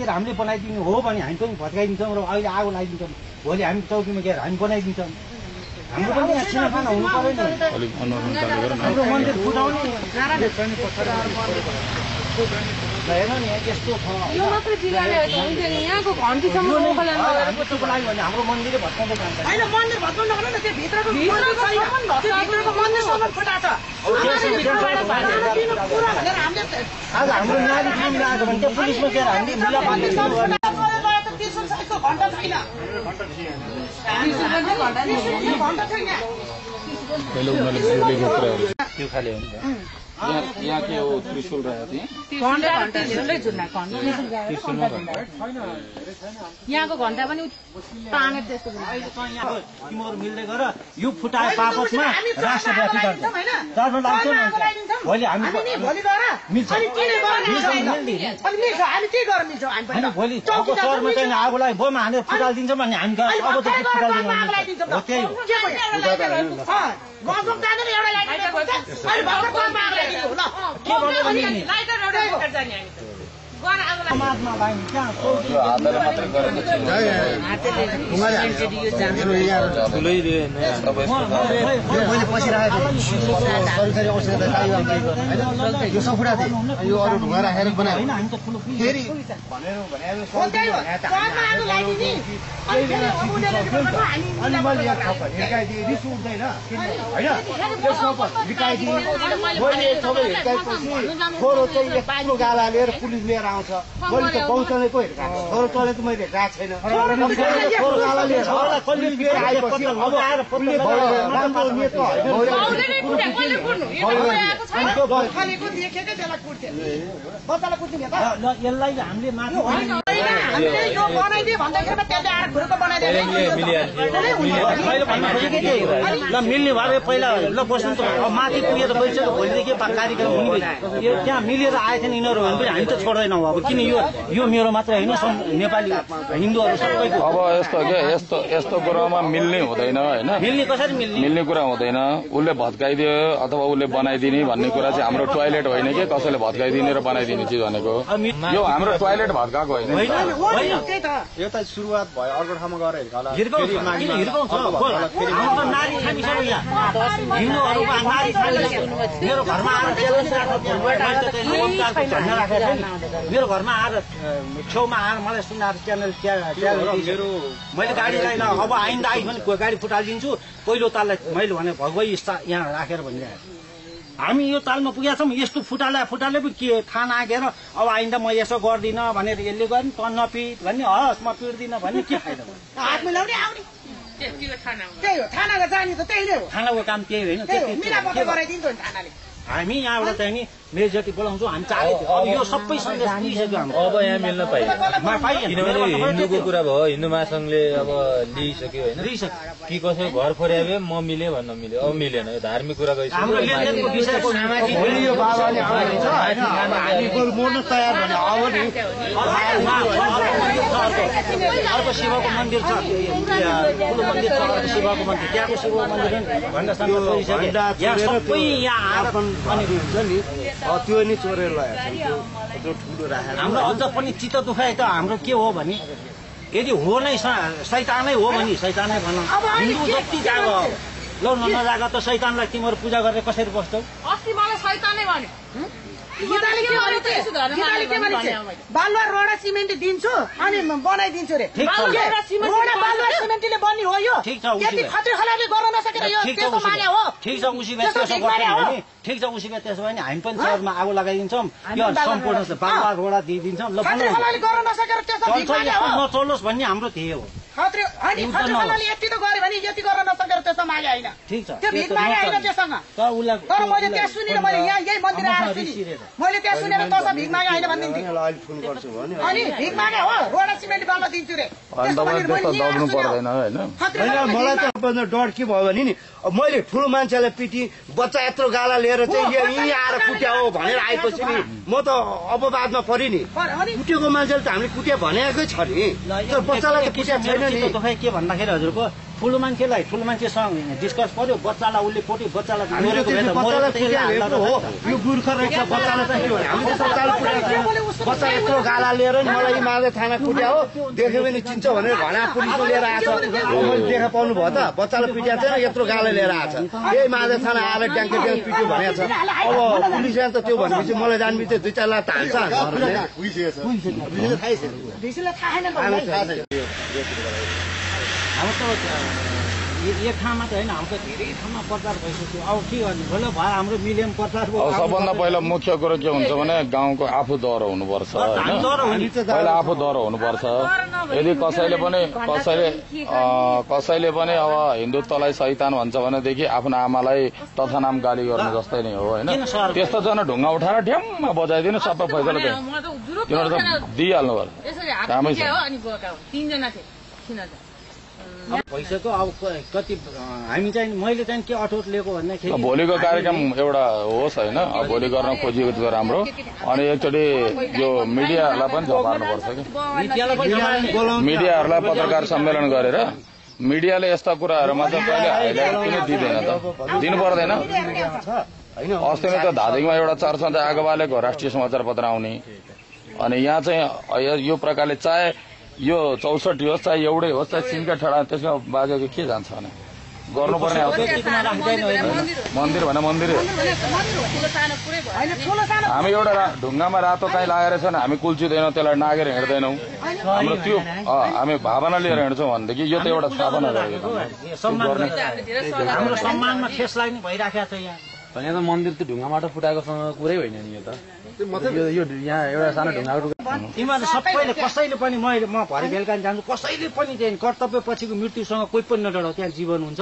भत्काइदिएर हामीले बनाइदिनु हो भने हामी पनि भत्काइदिन्छौँ र अहिले आगो लगाइदिन्छौँ भोलि हामी चौकीमा गएर हामी बनाइदिन्छौँ हाम्रो पनि यहाँ सिनाफाना हुनु पर्यो नि हाम्रो मन्दिर फुटाउने हेर्नु नि यस्तो छ यो मात्र जिल्लाले हुन्थ्यो नि यहाँको घन्टीसम्म हाम्रो लागि भने हाम्रो मन्दिरै भत्काउँदै जान्छ हैन मन्दिर भत्काउनु नगर्नु न त्यो भित्रको मन्दिरसम्म फुटाछ आज हाम्रो नाली खामीले आएको भने त्यो पुलिसमा गएर हामीले मुला बाँधिदिनु त्यो खाले हो नि यहाँ के हो त्रिशूल रहेको थियो यहाँको घन्टा पनि ताने त्यस्तो तिमीहरू मिल्दै गर यो फुटाए बापतमा राष्ट्रव्यापी गर्छ चार्जमा लाग्छ भोलि हामी मिल्छ भोलि सहरमा चाहिँ आगोलाई बम हानेर फुटालिदिन्छ भने हामी अब त फुटालिदिनु हो त्यही समाजमा लाग्ने त्यहाँ मैले पसिरहेको सरकारी औषध यो सफुडा यो अरू ढुङ्गा राखेर बनायो फेरि अनि मैले हिर्काइदिएँ रिस उठ्दैन होइन त्यसमा हिर्काइदिएँ मैले सबै हिर्काएपछि छोरो चाहिँ यत्रो गाला लिएर पुलिस लिएर आउँछ मैले त बहुचलेको हिर्काएको छोरो चलेको मैले हिर्काएको छैन छोरो गाला लिएर आएपछि अब आएर राम्रो नेता यसलाई हामीले माथि ल मिल्ने भए पहिला ल बस्नु त माथि पुगेर गइसक्यो भोलिदेखि कार्यक्रम हुने यो त्यहाँ मिलेर आएछ नि यिनीहरू भने पनि हामी त छोड्दैनौँ अब किन यो मेरो मात्र होइन नेपाली हिन्दूहरू सबैको अब यस्तो के यस्तो कुरामा मिल्ने हुँदैन होइन मिल्ने कसरी मिल्ने कुरा हुँदैन उसले भत्काइदियो अथवा उसले बनाइदिने भन्ने कुरा चाहिँ हाम्रो टोयलेट होइन कि कसैले भत्काइदिने र बनाइदिने चिज भनेको यो हाम्रो टोयलेट भत्काएको होइन यो त सुरुवात भयो अर्को ठाउँमा गएर मेरो घरमा आएर छेउमा आएर मलाई सुनाएर च्यानल मैले गाडीलाई अब आइन्दा आइ भने गाडी फुटालिदिन्छु पहिलो ताललाई मैले भने भगवै यहाँ राखेर भनिरहेको हामी यो तालमा पुगेका छौँ यस्तो फुटाले पो के थाहा नागेर अब आइन्दा म यसो गर्दिनँ भनेर यसले गर्नु त नपिट भन्ने हस् म पिट्दिनँ भने के फाइदा थानाको काम त्यही होइन हामी यहाँबाट चाहिँ नि मेजोरिटी बोलाउँछौँ हामी चाहे अब यो सबै सन्देश दिइसक्यो हाम्रो अब यहाँ मिल्न पाइयो किनभने हिन्दूको कुरा भयो हिन्दू महासंघले अब लिइसक्यो होइन कि कसै घर फोर्याए म मिले भन्न मिल्यो अब मिलेन यो धार्मिक कुरा गइसक्यो अर्को शिवको मन्दिर छ ठुलो मन्दिर छ शिवको मन्दिर त्यहाँको शिव मन्दिर यहाँ सबै यहाँ आएर त्यो नि चोरेर लगाएको ठुलो राखेर हाम्रो अझ पनि चित्त दुखाइ त हाम्रो के हो भने यदि हो नै शैतानै हो भने शैतानै भनौँ हिन्दू जति जागो ल नजाग त शैतानलाई तिमीहरू पूजा गरेर कसरी बस्छौ अस्ति मलाई शैतानै भन्यो बालुवा रोडा सिमेन्ट दिन्छु अनि बनाइदिन्छु रे सिमेन्टले बन्ने हो यो यति खत्री खलाले गर्न नसकेर यो त्यसको माने हो ठिक छ ठिक छ उसी त्यसो भने हामी पनि सहरमा आगो लगाइदिन्छौँ यो सम्पूर्ण बालुवा रोडा दिइदिन्छौँ ल नचलोस् भन्ने हाम्रो ध्येय हो खत्री यति त गऱ्यो भने यति गर्न नसकेर त्यसमा मागे होइन ठिक छ त्यो भिख मागे होइन त्योसँग तर मैले त्यहाँ सुनेर मैले यहाँ यही मन्दिर आएर सुने मैले त्यहाँ सुनेर तँसँग भिख मागे होइन भनिदिन्थेँ अनि भिख मागे हो रोडा सिमेन्ट बालुवा दिन्छु रे मलाई त डर के भयो भने नि मैले ठुलो मान्छेलाई पिटी बच्चा यत्रो गाला लिएर चाहिँ यहीँ आएर कुट्या हो भनेर आएपछि नि म त अपवादमा परि नि कुटेको मान्छेले त हामीले कुट्या भनेकै छ नि तर बच्चालाई त कुट्या छैन नि के भन्दाखेरि हजुरको ठुलो मान्छेसँग डिस्कस पर्यो बच्चालाई उसले पोट्यो बच्चालाई यो मूर्ख रहेछ बच्चालाई चाहिँ के भने हामीले बच्चालाई पुर्याएको बच्चा यत्रो गाला लिएर नि मलाई माले थाना कुट्या हो देख्यो भने चिन्छ भनेर घना पुलिसले लिएर आएछ मैले देखा पाउनु भयो त बच्चालाई पिट्या चाहिँ यत्रो गाला लिएर आएछ यही माले थाना आएर ट्याङ्के ट्याङ्क पिट्यो भनेको छ अब पुलिसले त त्यो भनेपछि मलाई जान्बिच 2-4 लाख हाल्छ एक ठाउँमा त होइन हाम्रो त धेरै ठाउँमा प्रचार भइसक्यो अब के गर्ने भोलि भयो हाम्रो मिलियन प्रचार सबभन्दा पहिला मुख्य कुरो के हुन्छ भने गाउँको आफू दह्रो हुनुपर्छ होइन पहिला आफू दह्रो हुनुपर्छ यदि कसैले पनि अब हिन्दुत्वलाई शैतान भन्छ भनेदेखि आफ्नो आमालाई तथानाम गाली गर्नु जस्तै नै हो होइन त्यस्तो जन ढुङ्गा उठाएर ढ्याम्म बजाइदिनु सबै फैसला तिनीहरू त दिइहाल्नु पर्यो भइसक्यो अब कति हामी चाहिँ मैले चाहिँ के अठोट लिएको भन्दाखेरि भोलिको कार्यक्रम एउटा होस् होइन भोलि गर्न खोजिएको थियो राम्रो अनि एकचोटि यो मिडियाहरूलाई पनि झपार्नुपर्छ कि मिडियाहरूलाई पत्रकार सम्मेलन गरेर मिडियाले यस्ता कुराहरूमा चाहिँ कहिले हाइलाइट किन दिँदैन त दिनु पर्दैन अस्ति नै त धादिङमा एउटा चर्चा चाहिँ आगो बालेको राष्ट्रिय समाचार पत्र आउने अनि यहाँ चाहिँ यो प्रकारले चाहे यो 64 होस् चाहे एउटै होस् चाहे सिङ्का ठडा त्यसमा बाजेको के जान्छ भने गर्नुपर्ने मन्दिर भने मन्दिरै हामी एउटा ढुङ्गामा रातो काहीँ लागेर छैन हामी कुल्चिँदैनौँ त्यसलाई नागेर हिँड्दैनौँ हाम्रो त्यो हामी भावना लिएर हिँड्छौँ भनेदेखि यो त एउटा स्थापना गरेको हाम्रो सम्मानमा ठेस लाग्ने भइराखेको छ यहाँ यहाँ त मन्दिर त ढुङ्गाबाट फुटाएकोसँग कुरै होइन नि यो त यो यहाँ एउटा सानो ढुङ्गाको तिमीहरू सबैले कसैले पनि म भरे बेलुका जान्छु कसैले पनि चाहिँ कर्तव्य पछिको मृत्युसँग कोही पनि नडराउ त्यहाँ जीवन हुन्छ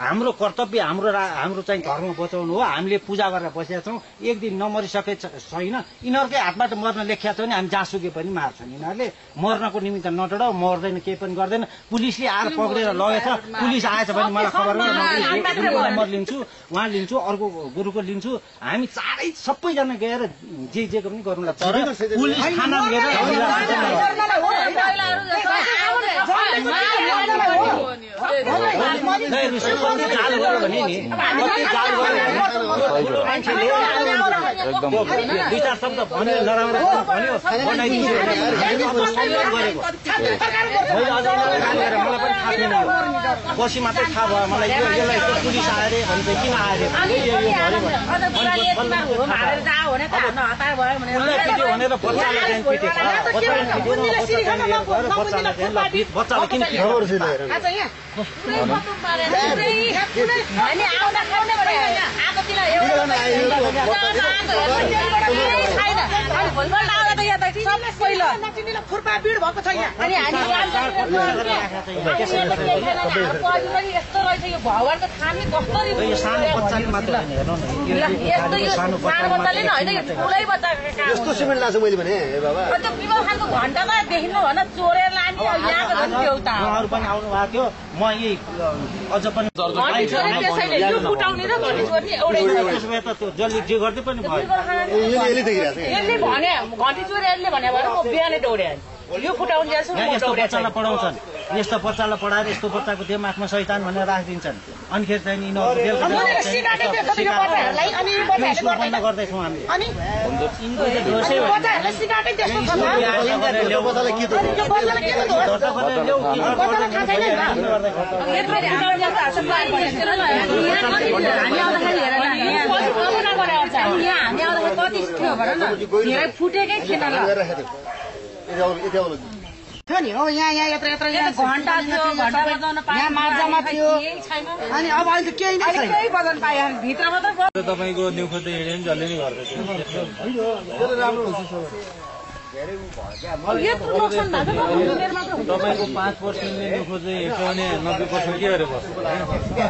हाम्रो कर्तव्य हाम्रो चाहिँ धर्म बचाउनु हो हामीले पूजा गरेर बसेका छौँ एक दिन नमरिसके छैन यिनीहरूकै हातबाट मर्न लेखिया छ भने हामी जहाँसुकै पनि मार्छन् यिनीहरूले मर्नको निमित्त नडराउ मर्दैन केही पनि गर्दैन पुलिसले आएर पक्रेर लगेछ पुलिस आएछ भने मलाई खबर नम्बर लिन्छु उहाँ लिन्छु अर्को गुरुको लिन्छु हामी चारै सबैजना गएर जे पनि गरौँला तर पुलिस थाना लिएर जाल गयो भने नि मान्छेले एकदम 2-4 शब्द भन्यो नराम्रो भन्यो बनाइदिन्छु गरेको मलाई पनि थाहा थिएन पछि मात्रै थाहा भयो मलाई यसलाई पुलिस आएर भन्छ किन आएर भनेर बच्चालाई बच्चालाई किन खुर्पा बिड भएको छ यहाँ यस्तो सिमेन्ट लाग्छ मैले भने बाबा घण्टामा देखिनु भन चोरेर लाने उहाँहरू पनि आउनु भएको थियो म यही अझ पनि जसले जे गर्दै पनि भयो यसले भने घन्टी चोरी यसले भने भएर म बिहानै दौडे यो फुटाउने यस्तो बच्चालाई पढाउँछन् यस्तो बच्चालाई पढाएर यस्तो बच्चाको दिमागमा शैतान भनेर राखिदिन्छन् अनिखेर चाहिँ बन्द गर्दैछौँ हामी फुटेकै थिएन थियो नि हो यहाँ यत्र घण्टा यहाँ मार्जामा थियो अनि अब अहिले केही नै केही बदन पायो भित्रमा त तपाईँको न्यु खोज्दै हिँड्यो नि जसले नि गर्दैछ तपाईँको 5% न्यु खोज्दै हिँड्छ भने 90% के गरेर बस्छ